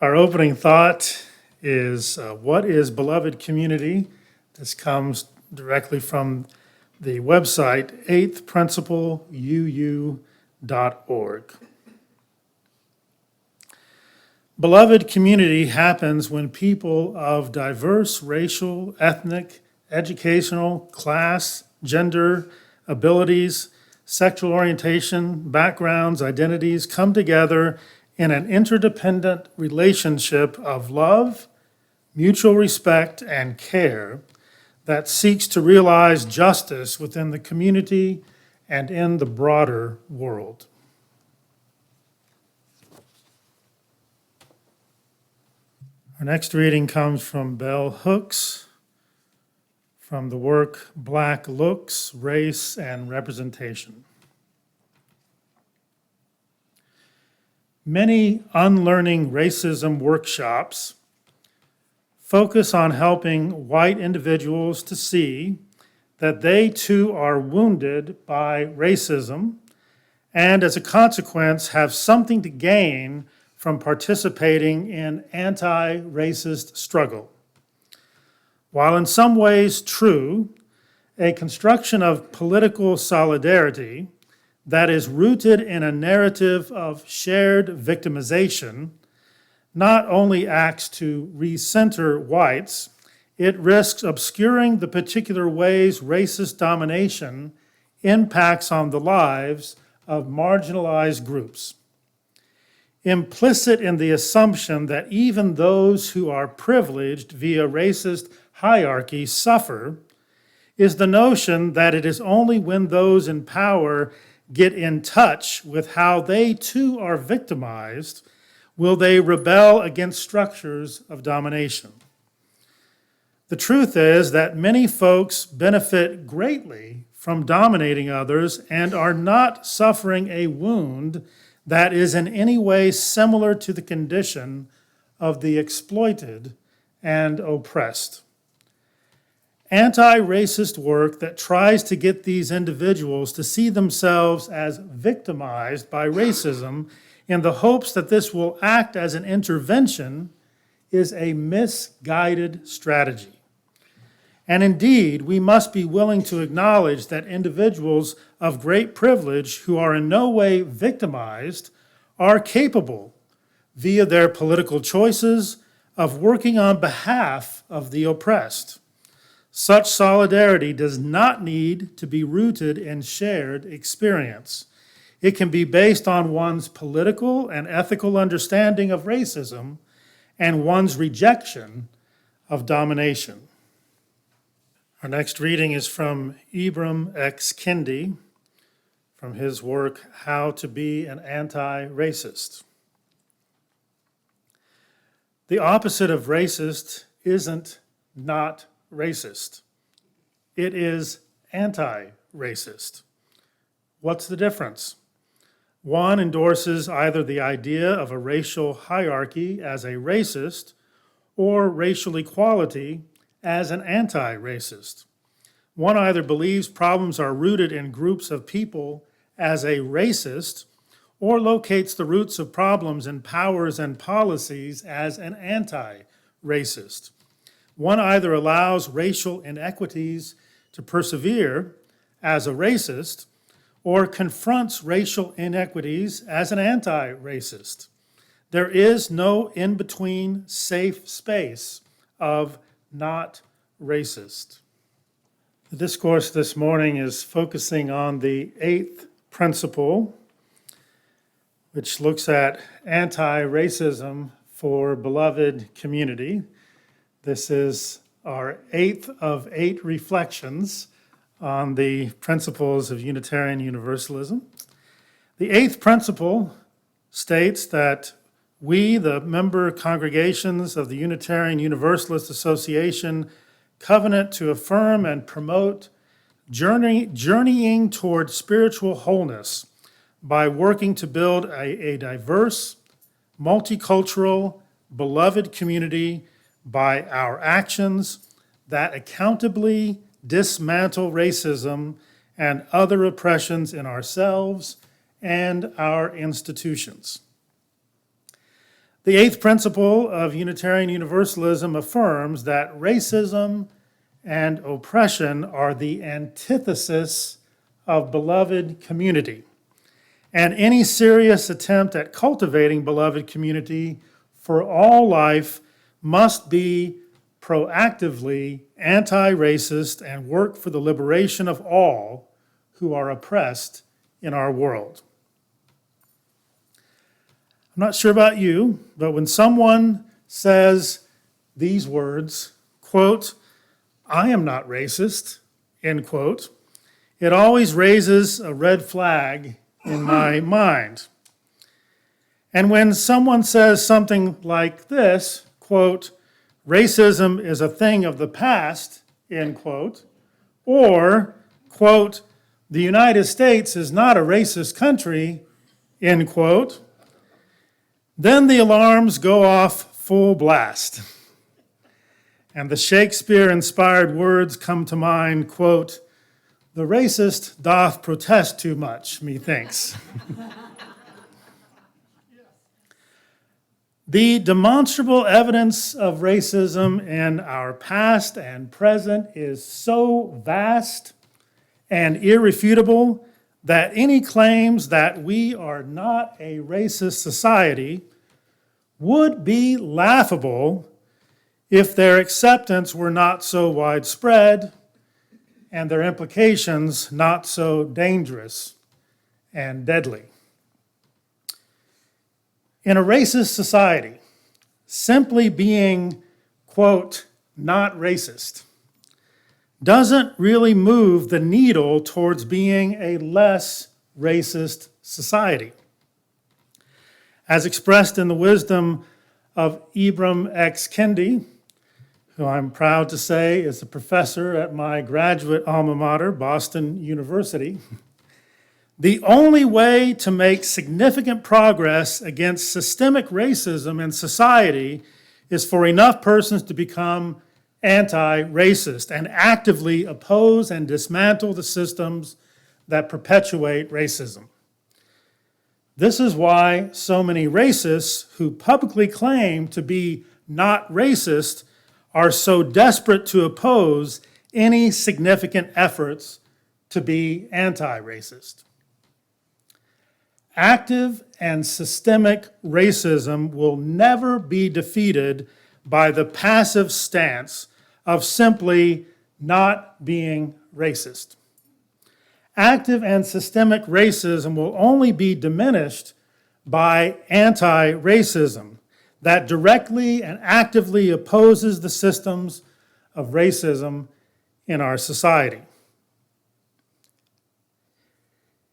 Our opening thought is what is beloved community? This comes directly from the website 8thprincipleuu.org. Beloved community happens when people of diverse racial, ethnic, educational, class, gender, abilities, sexual orientation, backgrounds, identities come together in an interdependent relationship of love, mutual respect, and care that seeks to realize justice within the community and in the broader world. Our next reading comes from Bell Hooks from the work Black Looks, Race, and Representation. Many unlearning racism workshops focus on helping white individuals to see that they too are wounded by racism and as a consequence have something to gain from participating in anti-racist struggle. While in some ways true, a construction of political solidarity that is rooted in a narrative of shared victimization not only acts to recenter whites, it risks obscuring the particular ways racist domination impacts on the lives of marginalized groups. Implicit in the assumption that even those who are privileged via racist hierarchy suffer is the notion that it is only when those in power get in touch with how they too are victimized will they rebel against structures of domination. The truth is that many folks benefit greatly from dominating others and are not suffering a wound that is in any way similar to the condition of the exploited and oppressed. Anti-racist work that tries to get these individuals to see themselves as victimized by racism in the hopes that this will act as an intervention is a misguided strategy. And indeed, we must be willing to acknowledge that individuals of great privilege who are in no way victimized are capable, via their political choices, of working on behalf of the oppressed. Such solidarity does not need to be rooted in shared experience. It can be based on one's political and ethical understanding of racism and one's rejection of domination. Our next reading is from Ibram X. Kendi, from his work, How to Be an Anti-Racist. The opposite of racist isn't not racist. It is anti-racist. What's the difference? One endorses either the idea of a racial hierarchy as a racist or racial equality as an anti-racist. One either believes problems are rooted in groups of people as a racist or locates the roots of problems in powers and policies as an anti-racist. One either allows racial inequities to persevere as a racist or confronts racial inequities as an anti-racist. There is no in-between safe space of not racist. The discourse this morning is focusing on the 8th principle, which looks at anti-racism for beloved community. This is our 8th of 8 reflections on the principles of Unitarian Universalism. The 8th principle states that we, the member congregations of the Unitarian Universalist Association, covenant to affirm and promote journeying toward spiritual wholeness by working to build a diverse, multicultural, beloved community by our actions that accountably dismantle racism and other oppressions in ourselves and our institutions. The eighth principle of Unitarian Universalism affirms that racism and oppression are the antithesis of beloved community, and any serious attempt at cultivating beloved community for all life must be proactively anti-racist and work for the liberation of all who are oppressed in our world. I'm not sure about you, but when someone says these words, quote, "I am not racist," end quote, it always raises a red flag in my mind. And when someone says something like this, quote, "Racism is a thing of the past," end quote, or, quote, "The United States is not a racist country," end quote, then the alarms go off full blast. And the Shakespeare-inspired words come to mind, quote, "The racist doth protest too much, methinks." The demonstrable evidence of racism in our past and present is so vast and irrefutable that any claims that we are not a racist society would be laughable if their acceptance were not so widespread and their implications not so dangerous and deadly. In a racist society, simply being, quote, "not racist," doesn't really move the needle towards being a less racist society. As expressed in the wisdom of Ibram X. Kendi, who I'm proud to say is a professor at my graduate alma mater, Boston University, the only way to make significant progress against systemic racism in society is for enough persons to become anti-racist and actively oppose and dismantle the systems that perpetuate racism. This is why so many racists who publicly claim to be not racist are so desperate to oppose any significant efforts to be anti-racist. Active and systemic racism will never be defeated by the passive stance of simply not being racist. Active and systemic racism will only be diminished by anti-racism that directly and actively opposes the systems of racism in our society.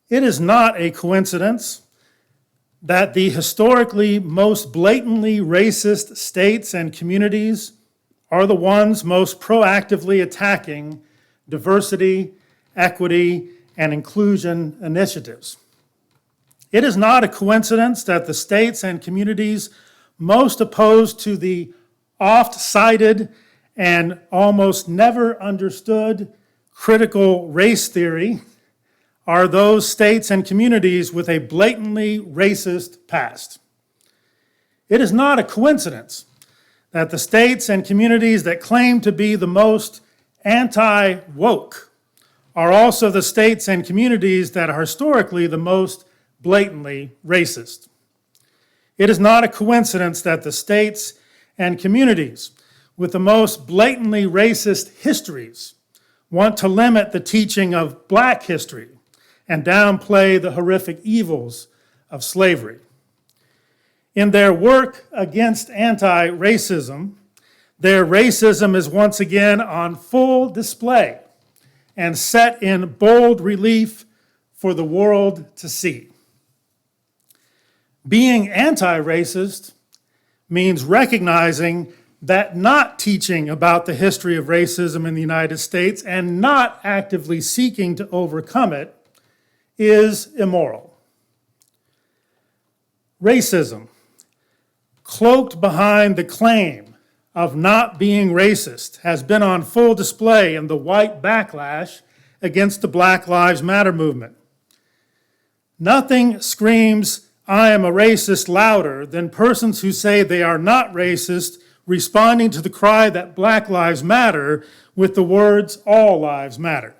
It is not a coincidence that the historically most blatantly racist states and communities are the ones most proactively attacking diversity, equity, and inclusion initiatives. It is not a coincidence that the states and communities most opposed to the oft-cited and almost never understood critical race theory are those states and communities with a blatantly racist past. It is not a coincidence that the states and communities that claim to be the most anti-woke are also the states and communities that are historically the most blatantly racist. It is not a coincidence that the states and communities with the most blatantly racist histories want to limit the teaching of Black history and downplay the horrific evils of slavery. In their work against anti-racism, their racism is once again on full display and set in bold relief for the world to see. Being anti-racist means recognizing that not teaching about the history of racism in the United States and not actively seeking to overcome it is immoral. Racism, cloaked behind the claim of not being racist, has been on full display in the white backlash against the Black Lives Matter movement. Nothing screams I am a racist louder than persons who say they are not racist, responding to the cry that Black Lives Matter with the words, all lives matter.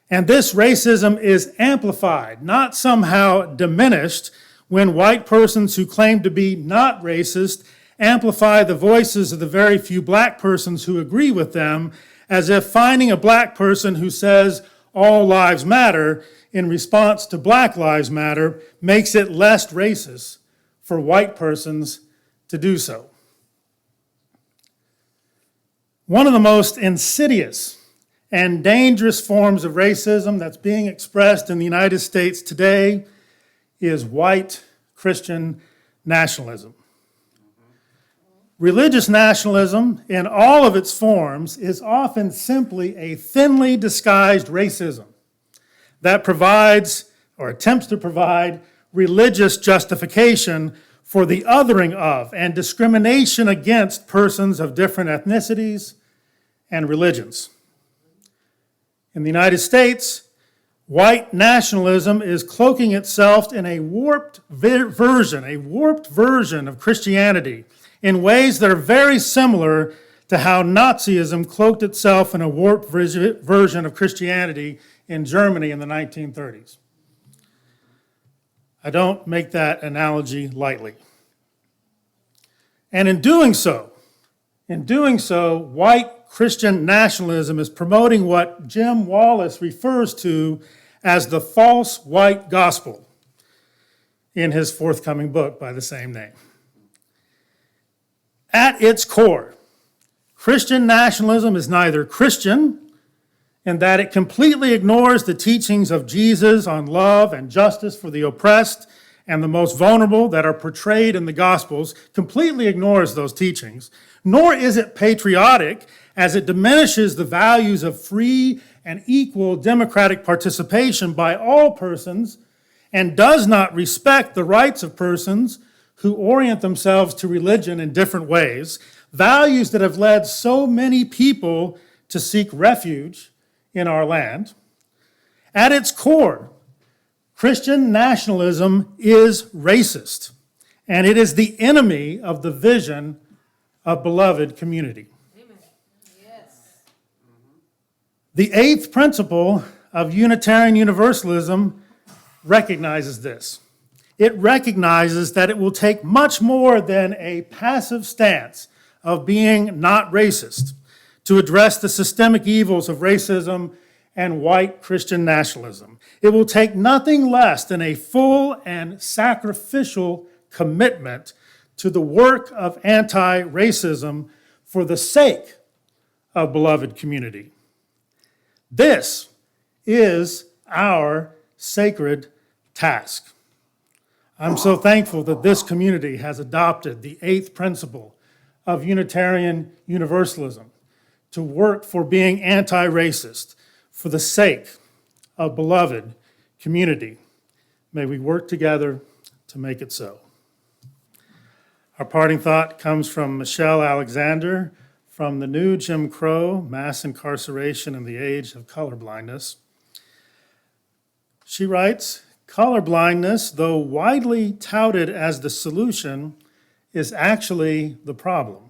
And this racism is amplified, not somehow diminished, when white persons who claim to be not racist amplify the voices of the very few black persons who agree with them, as if finding a black person who says all lives matter in response to Black Lives Matter makes it less racist for white persons to do so. One of the most insidious and dangerous forms of racism that's being expressed in the United States today is white Christian nationalism. Religious nationalism, in all of its forms, is often simply a thinly disguised racism that provides, or attempts to provide, religious justification for the othering of and discrimination against persons of different ethnicities and religions. In the United States, white nationalism is cloaking itself in a warped version of Christianity in ways that are very similar to how Nazism cloaked itself in a warped version of Christianity in Germany in the 1930s. I don't make that analogy lightly. And in doing so, white Christian nationalism is promoting what Jim Wallis refers to as the false white gospel in his forthcoming book by the same name. At its core, Christian nationalism is neither Christian in that it completely ignores the teachings of Jesus on love and justice for the oppressed and the most vulnerable that are portrayed in the Gospels, completely ignores those teachings, nor is it patriotic as it diminishes the values of free and equal democratic participation by all persons and does not respect the rights of persons who orient themselves to religion in different ways, values that have led so many people to seek refuge in our land. At its core, Christian nationalism is racist, and it is the enemy of the vision of beloved community. Amen. Yes. The eighth principle of Unitarian Universalism recognizes this. It recognizes that it will take much more than a passive stance of being not racist to address the systemic evils of racism and white Christian nationalism. It will take nothing less than a full and sacrificial commitment to the work of anti-racism for the sake of beloved community. This is our sacred task. I'm so thankful that this community has adopted the eighth principle of Unitarian Universalism to work for being anti-racist for the sake of beloved community. May we work together to make it so. Our parting thought comes from Michelle Alexander from The New Jim Crow, Mass Incarceration in the Age of Colorblindness. She writes, colorblindness, though widely touted as the solution, is actually the problem.